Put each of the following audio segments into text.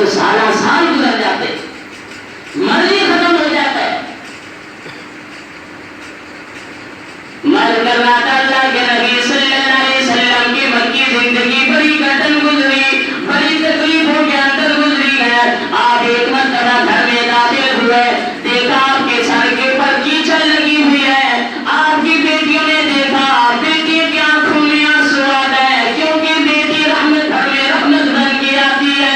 تو سالہ سال گزر جاتے، مرضی ختم ہو جاتا ہے۔ مر کر رہا تھا اللہ کے نبی صلی اللہ علیہ وسلم کی مکی زندگی بڑی کٹن گزری، بڑی تکلیفوں کے اندر گزری ہے۔ آپ ایک مرتبہ گھر میں داخل ہوئے، دیکھا آپ کے سر کے اوپر کیچڑ لگی ہوئی ہے۔ آپ کی بیٹیوں نے دیکھا، بیٹی کی آنکھوں میں آنسو آ گئے، کیونکہ بیٹی رحمت گھر میں رحمت بن کے آتی ہے۔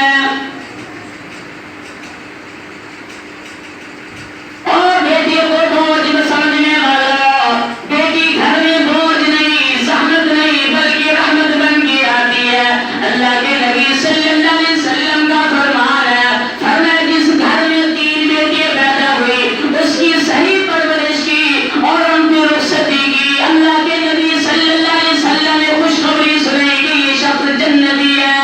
اور بیٹی کو بوجھ میں سمجھنے والا، بیٹی گھر میں بوجھ نہیں، زحمت نہیں، بلکہ رحمت بن کے آتی ہے۔ اللہ کے نبی صلی اللہ علیہ وسلم کا فرمان ہے، فرمایا جس گھر میں 3 بیٹیاں پیدا ہوئی اس کی صحیح پرورش کی اور ان کی رخصتی کی، اللہ کے نبی صلی اللہ علیہ وسلم نے خوشخبری سنائی کہ یہ شخص جنتی ہے۔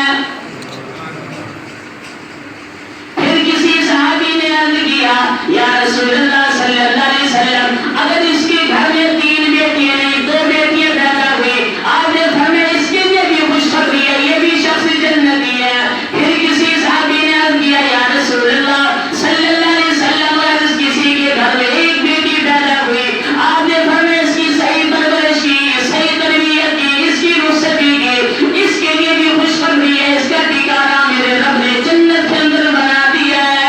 پھر کسی صحابی نے عرض کیا، یا رسول اللہ صلی اللہ علیہ وسلم، اگر اس کے گھر میں 3 بیٹیاں نہیں 2 بیٹیاں پیدا ہوئی، آپ نے فرمایا اس کے لیے بھی خوشخبری ہے، یہ بھی شخص جنتی ہے۔ پھر کسی صحابی نے عرض کیا، یا رسول اللہ صلی اللہ علیہ وسلم، اگر کسی کے گھر میں 1 بیٹی پیدا ہوئی، آپ نے فرمایا اس کی صحیح پرورش کی، صحیح تربیت کی، اس کی رخصتی کی، اس کے لیے بھی خوشخبری ہے، اس کا ٹھکانہ میرے رب نے جنت کے اندر بنا دیا ہے۔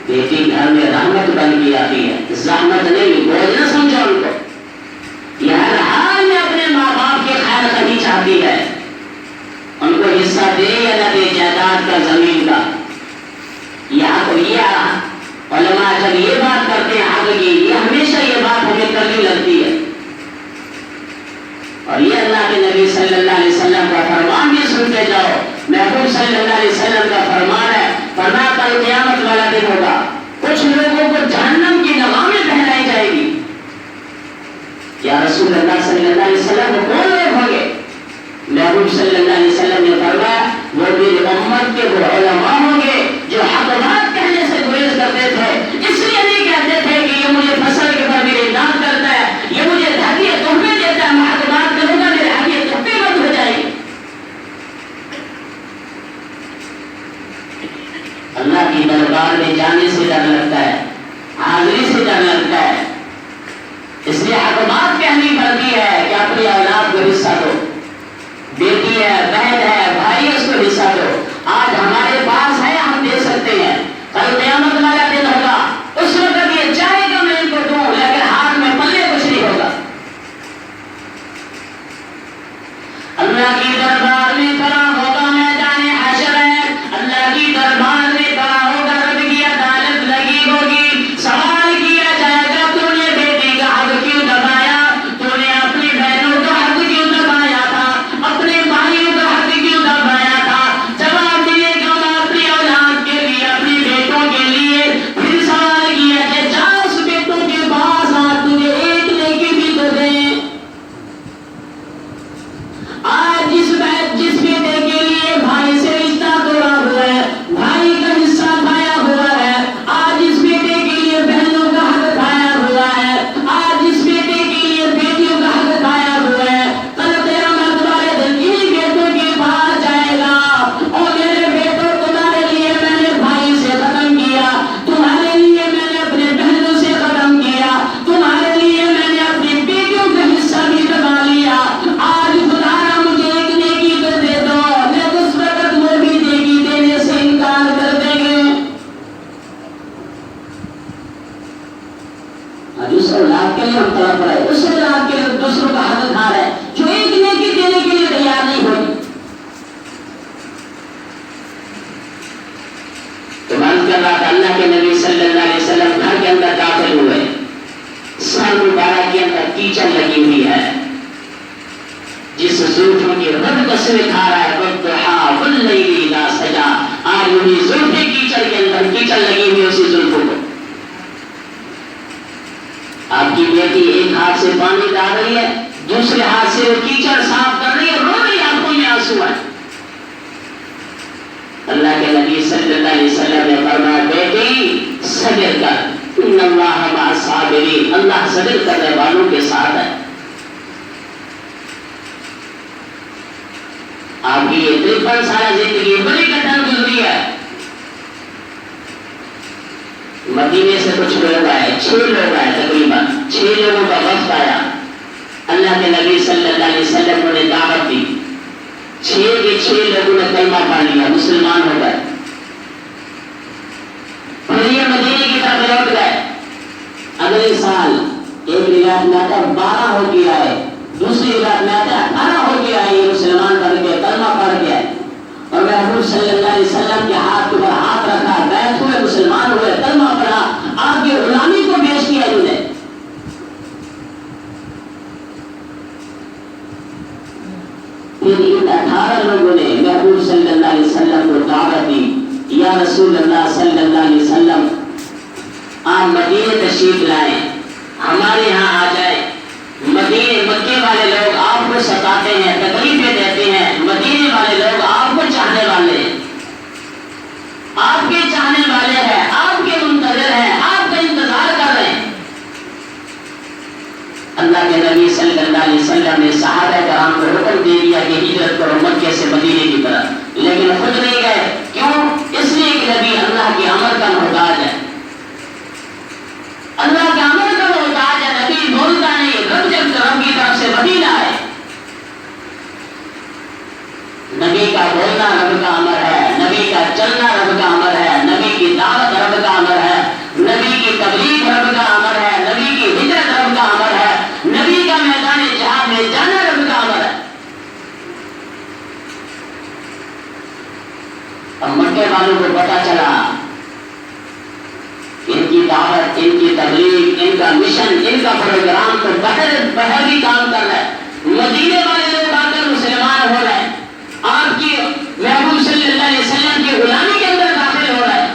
بیٹی گھر میں رحمت بن کے آتی ہے، زحمت نہیں، بوجھ نہ سمجھو ان کو۔ یہ ہر حال میں اپنے ماں باپ کے خیر خواہی چاہتی ہے، ان کو حصہ دے یا نہ دے جائیداد کا، زمین کا۔ یہاں تو یہ علماء جب یہ بات کرتے ہیں حق کی، یہ ہمیشہ یہ بات ہمیں کرنی لگتی ہے، اور یہ اللہ کے نبی صلی اللہ علیہ وسلم کا فرمان بھی سنتے جاؤ۔ محبوب صلی اللہ علیہ وسلم کا فرمان ہے، فرمایا کل قیامت والا دن ہوگا، کچھ لوگوں کو جہنم کی نغامیں پہنائی جائے گی۔ یا رسول اللہ صلی اللہ علیہ وسلم وہ کون لوگ ہوں گے؟ محبوب صلی اللہ علیہ وسلم نے فرمایا وہ میری امت کے وہ علماء ہوں گے جو حق بات کہنے سے گریز کرتے تھے، اس لیے نہیں کہتے تھے کہ یہ مجھے فصل کے اوپر میری امداد کرتا ہے، یہ مجھے ہدیہ تحفے دیتا ہے، میں حق بات کروں گا میرے ہدیہ تحفے مت ہو جائے گی۔ اللہ کی دربار میں جانے سے ڈر لگتا ہے، حاضری سے ڈر لگتا ہے، اس لیے حق بات کہنی پڑتی ہے کہ اپنی اولاد کو حصہ دو، بیٹی ہے، بہن ہے، بھائی، اس کو حصہ دو۔ آج ہمارے پاس ہے، ہم دے سکتے ہیں، کل قیامت والا دن ہوگا، اس وقت یہ چاہے گا میں ان کو دوں، لیکن ہاتھ میں پلے کچھ نہیں ہوگا۔ اللہ کی دربار میں کھڑا ہوگا، میدان حشر ہے، اللہ کی دربار میں کھڑا ہوگا، رب کی عدالت لگی ہوگی، سوال کیا جائے گا تو نے بیٹی کا حق کیوں دبایا، تو نے اپنی بہنوں کا حق کیوں دبایا تھا، اپنے بھائیوں کا حق کیوں دبایا تھا؟ جواب ملے گا میں اپنی اولاد کے لیے، اپنی بیٹوں کے لیے۔ پھر سوال کیا کہ جا اس بیٹوں کے پاس آ، تجھے ایک نیکی بھی تو دیں۔ آج جس بیٹے کے لیے بھائی سے رشتہ توڑا ہوا ہے، بھائی کا حصہ کھایا ہوا ہے، آج اس بیٹے کے لیے بہنوں کا حق کھایا ہوا ہے، آج اس بیٹے کے لیے بیٹیوں کا حق کھایا ہوا ہے، کل قیامت والے دن انہی بیٹوں کے پاس جائے گا، اور میرے بیٹوں تمہارے لیے میں نے بھائی سے ختم کیا، تمہارے لیے میں نے اپنے بہنوں سے ختم کیا، تمہارے لیے میں نے اپنی بیٹیوں کا حصہ بھی دبا لیا، آج خدا مجھے ایک نیکی تو دے دو، لیکن اس وقت وہ بھی نیکی دینے سے انکار کر دیں گے۔ آج اس اولاد کے لیے ہم تڑپ رہے ہیں، اس اولاد کے لیے دوسروں کا حق کھا رہے ہیں جو ایک نیکی دینے کے لیے تیار نہیں ہوئی۔ تو من کر رہا تھا، اللہ کے نبی صلی اللہ علیہ وسلم گھر کے اندر داخل ہوئے، سر مبارک کے اندر کیچڑ لگی ہوئی ہے، جس زلفوں کی رب قسمیں کھا رہا ہے، والضحیٰ واللیل اذا سجا، آج وہی زلفیں کیچڑ کے اندر کیچڑ لگی ہوئی اسی زلفوں کو۔ آپ کی بیٹی ایک ہاتھ سے پانی ڈال رہی ہے، دوسرے ہاتھ سے وہ کیچڑ صاف کر رہی ہے، رو رہی، آنکھوں میں آنسو ہے۔ اللہ کے نبی صلی اللہ علیہ وسلم نے فرمایا بیٹی صبر کر، ان اللہ مع الصابرین، اللہ صبر کرنے والوں کے ساتھ ہے۔ دشمن سارا زندگی بڑی کٹن گزری ہے. مدینے سے کچھ لوگ آئے، 6 لوگ آئے، تقریباً 6 لوگوں کا وفد آیا. اللہ کے نبی صلی اللہ علیہ وسلم نے دعوت دی. 6 کے 6 لوگوں نے کلمہ پڑھ لیا، مسلمان ہو گئے. پھر یہ مدینے کی طرف لوٹ گئے. اگلے سال ایک روایت میں آتا 12 ہو کے آئے، دوسری روایت میں آتا 18 ہو کے آئے. یہ مسلمان بن گئے، کلمہ پڑھ گئے اور محبوب صلی اللہ علیہ وسلم کے ہاتھ پر ہاتھ رکھا، بیعت ہوئے، مسلمان ہوئے، کلمہ پڑھا، آپ کی غلامی کو پیش کیا انہوں نے. پھر ان 18 لوگوں نے محبوب صلی اللہ علیہ وسلم کو دعوت دی، یا رسول اللہ صلی اللہ علیہ وسلم آپ مدینے تشریف لائیں، ہمارے ہاں آ جائیں. مدینے مکے والے لوگ آپ کو ستاتے ہیں، تکلیفیں دیتے ہیں. مدینے والے لوگ آپ کو چاہنے والے ہیں، آپ کے چاہنے والے ہیں، آپ کے منتظر ہیں، آپ کا انتظار کر رہے ہیں. اللہ کے نبی صلی اللہ علیہ وسلم نے صحابہ کرام کو حکم دے دیا کہ ہجرت کرو مکے سے مدینے کی طرف، لیکن خود نہیں گئے. کیوں؟ اس لیے کہ نبی اللہ کے امر کا محتاج ہے، اللہ کے امر کا محتاج ہے. نبی بولتا نہیں، رب جب رب کی طرف سے مدینہ ہے. نبی کا بولنا رب کا امر ہے، نبی کا چلنا رب کا امر ہے، نبی کی دعوت رب کا امر ہے، نبی کی تبلیغ رب کا امر ہے، نبی کی ہجرت رب کا امر ہے، نبی کا میدان جہاد میں جانا رب کا امر ہے. اب مکے والوں کو پتا چلا ان کی دعوت، ان کی تبلیغ، ان کا مشن، ان کا پروگرام تو باہر بھی کام کر رہا ہے. مدینے والے لوگ آ کر مسلمان ہو رہے ہیں، آپ کی محبوب صلی اللہ علیہ وسلم کی غلامی کے اندر داخل ہو رہا ہے.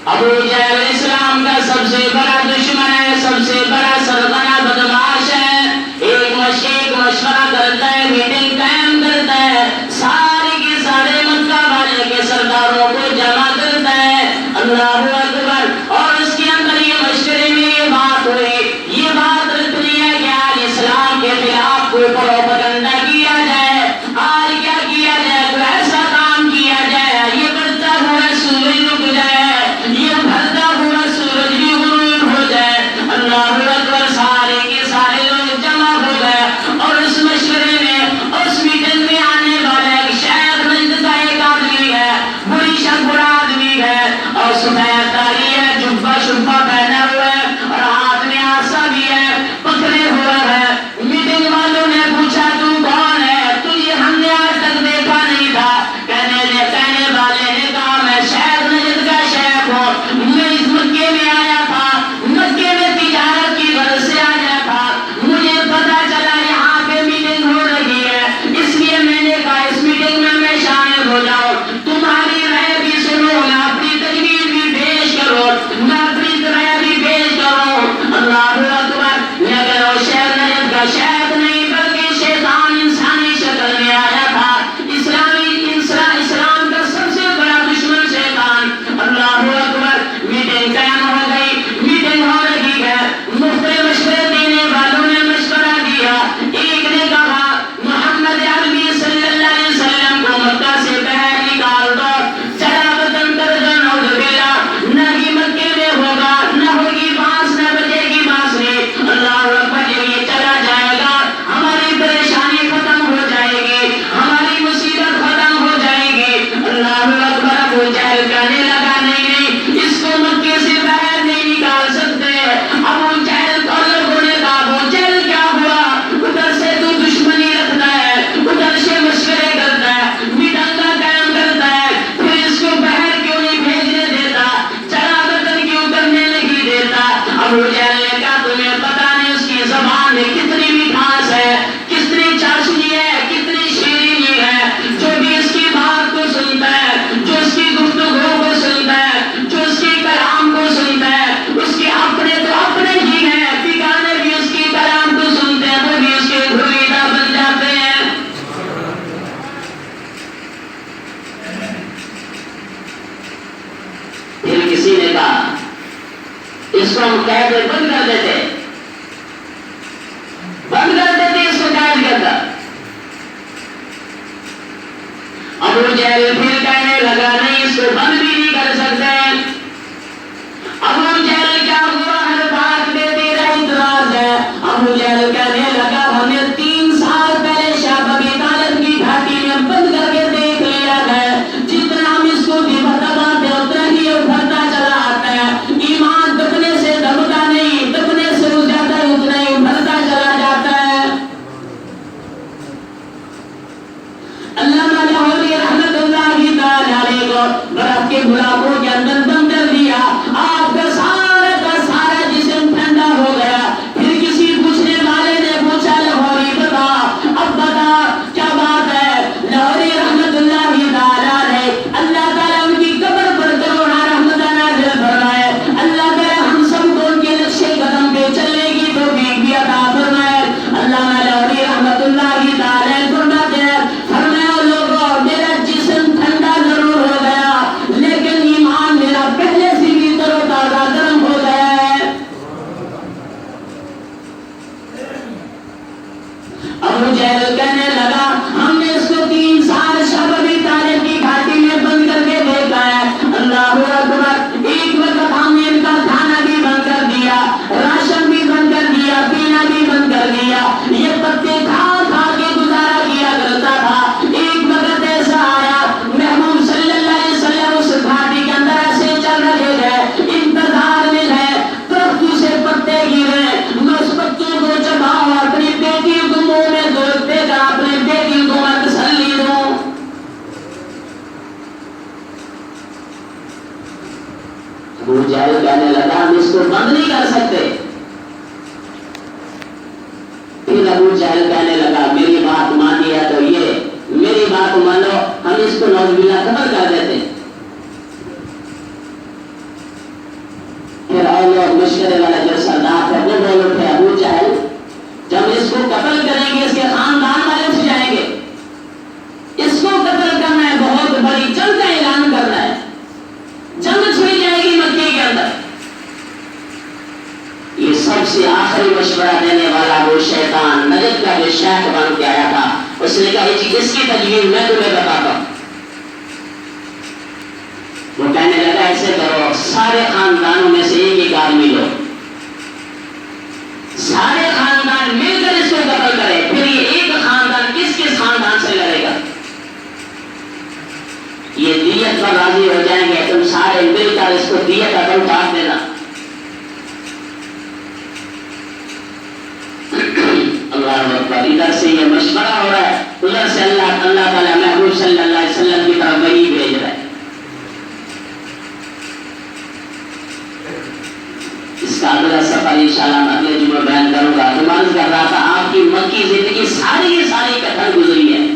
ابو جہل علیہ السلام کا سب سے بڑا دشمن ہے، سب سے بڑا سرغنہ بدمعاش ہے. ایک مشورہ کرتا ہے، میٹنگ قائم کرتا ہے، سارے کے سارے مکہ والے کے سرداروں کو جمع کرتا ہے. اللہ اکبر. اور اس کے اندر یہ مشورے میں یہ بات ہوئی، یہ بات رکھنی ہے کہ آج اسلام کے خلاف کوئی پروپیگنڈا کیا جائے، آج کیا کیا جائے، کوئی ایسا کام کیا جائے یہ بڑھتا ہوا سورج رک جائے، یہ بھرتا ہوا سورج بھی غروب ہو جائے. اللہ اکبر. سارے کے سارے لوگ جمع ہو گئے اور اس مشورے میں، اس میٹنگ میں آنے والا ایک شیخ نجد کا ایک آدمی ہے، بڑی شخص آدمی ہے اور سفید داڑھی ہے، جبہ شبہ پہنا ہوا ہے اور ہاتھ میں آسا بھی ہے، پکڑے ہوا ہے. میٹنگ والوں نے پوچھا تو کون ہے؟ تجھے ہم نے آج تک دیکھا نہیں تھا. کہنے والے نے کہا میں شیخ نجد کا شیخ ہوں، میں اس مکے میں آیا تھا، مکے میں تجارت کی غرض سے آیا تھا، مجھے پتا چلا یہاں پہ میٹنگ ہو رہی ہے، اس لیے میں نے کہا اس میٹنگ میں شامل ہو جاؤں، تمہاری رائے بھی سنو، میں اپنی تجویز بھی پیش کرو، میں اپنی رائے بھی پیش کروں. اللہ اکبر. لیکن وہ شیخ نجد کا شیخ نہیں بلکہ شیطان انسانی شکل میں آیا تھا. اسلام کا سب سے بڑا دشمن شیطان. اللہ اکبر. میٹنگ قائم ہو گئی، میٹنگ ہو رہی ہے، مختلف مشورے دینے والوں نے مشورہ دیا. ایک نے کہا محمد عربی صلی اللہ علیہ وسلم کو مکہ سے باہر نکال دو، چلا وطن ترجن نعوذ باللہ، نہ ہی مکے میں ہوگا، نہ ہوگی بانس، نہ بجے گی بانسری. اللہ اکبر. یہ چلا جائے گا، ہماری پریشانی ختم ہو جائے گی، ہماری مصیبت ختم ہو جائے گی. اللہ اکبر. ابو جہل کہنے لگا نہیں، اس کو مکے سے باہر نہیں نکال سکتے. ابو جہل کو لوگوں نے کہا ابو جہل کیا ہوا؟ ادھر سے تو دشمنی رکھتا ہے، ادھر سے مشورے کرتا ہے، میٹنگا قائم کرتا ہے، پھر اس کو باہر کیوں نہیں بھیجنے دیتا، چلا وطن کیوں کرنے نہیں دیتا؟ ابو جہل نے کہا تمہیں پتا نہیں اس کی زبان میں کتنی مٹھاس ہے، کتنی چاشنی ہے، کتنی شیرینی ہے. جو بھی اس کی بات کو سنتا ہے، جو اس کی گفتگو کو سنتا ہے، جو اس کے کلام کو سنتا ہے، اس کے اپنے تو اپنے ہی ہیں، بیگانے بھی اس کے کلام کو سنتے ہیں، وہ بھی اس کے گھریدہ بن جاتے ہیں. پھر کسی نے کہا اس کو ہم قید بند کر دیتے، بند ابو جہل پھر کہنے لگا نہیں اس کو بند بھی نہیں کر سکتے. ابو جہل کیا ہوا ہر بات میں تیرا اعتراض ہے. ابو جہل کہنے لگا ہمیں 3 سال پہلے شاہ ابی طالب کی گھاٹی میں بند کر کے دیکھ لیا ہے. جتنا ہم اس کو بھی بتاتے اتنا ہی ابھرتا چلا آتا ہے. ایمان دبنے سے دبتا نہیں, دبنے سے جاتا ہے اتنا ہی ابھرتا چلا جاتا ہے. علامہ لاہوری رحمت اللہ تعالی علیہ کو برف کے گلابوں کے اندر بند کر دیا. آپ کا سارا جسم ٹھنڈا ہو گیا. پھر کسی پوچھنے والے نے پوچھا لاہوری بتا, اب بتا کیا بات ہے. لاہوری رحمت اللہ تعالی علیہ اللہ تعالیٰ ان کی قبر پر کروڑا رحمت نازل فرمائے. اللہ تعالیٰ ہم سب کو ان کے نقشے قدم پہ چلنے کی توفیق بھی عطا فرمائے. علامہ لاہوری رحمت اللہ تعالی فرماتے ہیں فرمایا لوگوں میرا جسم ٹھنڈا ضرور ہو گیا لیکن ایمان میرا پہلے سے بھی تر و تازہ گرم ہو گیا ہے. ابو جہل کہنے لگا ہم نے اس کو 3 سال شاہ ابی طالب کی گھاٹی میں بند کر کے دیکھا ہے. اللہ اکبر. ایک وقت ہم نے ان کا کھانا بھی بند کر دیا, راشن بھی بند کر دیا, پینا بھی بند کر دیا. یہ پتے کھا کھا کے گزارا کیا کرتا تھا. ایک وقت ایسا آیا محبوب صلی اللہ علیہ وسلم اس گھاٹی کے اندر ایسے چل رہے گئے, انتظار میں ہے درختوں سے پتے گرے. میں اس پتوں کو چباؤں اپنی بیٹی کو منہ میں دے کر اپنی بیٹی کو میں تسلی دوں. ابو جہل کہنے لگا ہم اس کو بند نہیں کر سکتے. پھر ابو جہل کہنے لگا میری بات مانی ہے تو یہ میری بات مانو, ہم اس کو نعوذ باللہ قتل کر دیتے. پھر اور لوگ مشورے والا جو سردار تھے وہ بول اٹھے ابو جہل جب اس کو قتل کریں گے اس کے خاندان والے اٹھ جائیں گے. اس کو قتل کرنا ہے بہت بڑی جنگ کا اعلان کرنا ہے, جنگ چھڑی جائے گی مکے کے اندر. یہ سب سے آخری مشورہ دینے والا وہ شیطان نجد کا جو شیخ بن کے آیا تھا اس نے کہا اس کی تجویز میں تمہیں بتاتا ہوں. وہ کہنے لگا ایسے کرو سارے خاندانوں میں سے ایک آدمی لو, سارے خاندان مل کر اس کو قتل کرے. پھر یہ ایک خاندان کس خاندان سے لڑے گا, یہ دیت پر راضی ہو جائیں گے. تم سارے مل کر اس کو دیت عطا کاٹ دینا. اللہ اکبر. ادھر سے یہ مشورہ ہو رہا ہے, ادھر سے اللہ تعالیٰ محبوب صلی اللہ علیہ وسلم کی طرف وحی بھیج رہا ہے. اس کا اگلا سفر انشاءاللہ میں اگلے جمعے بیان کروں گا. تو عرض کر رہا تھا آپ کی مکی زندگی ساری کٹھن گزری ہے.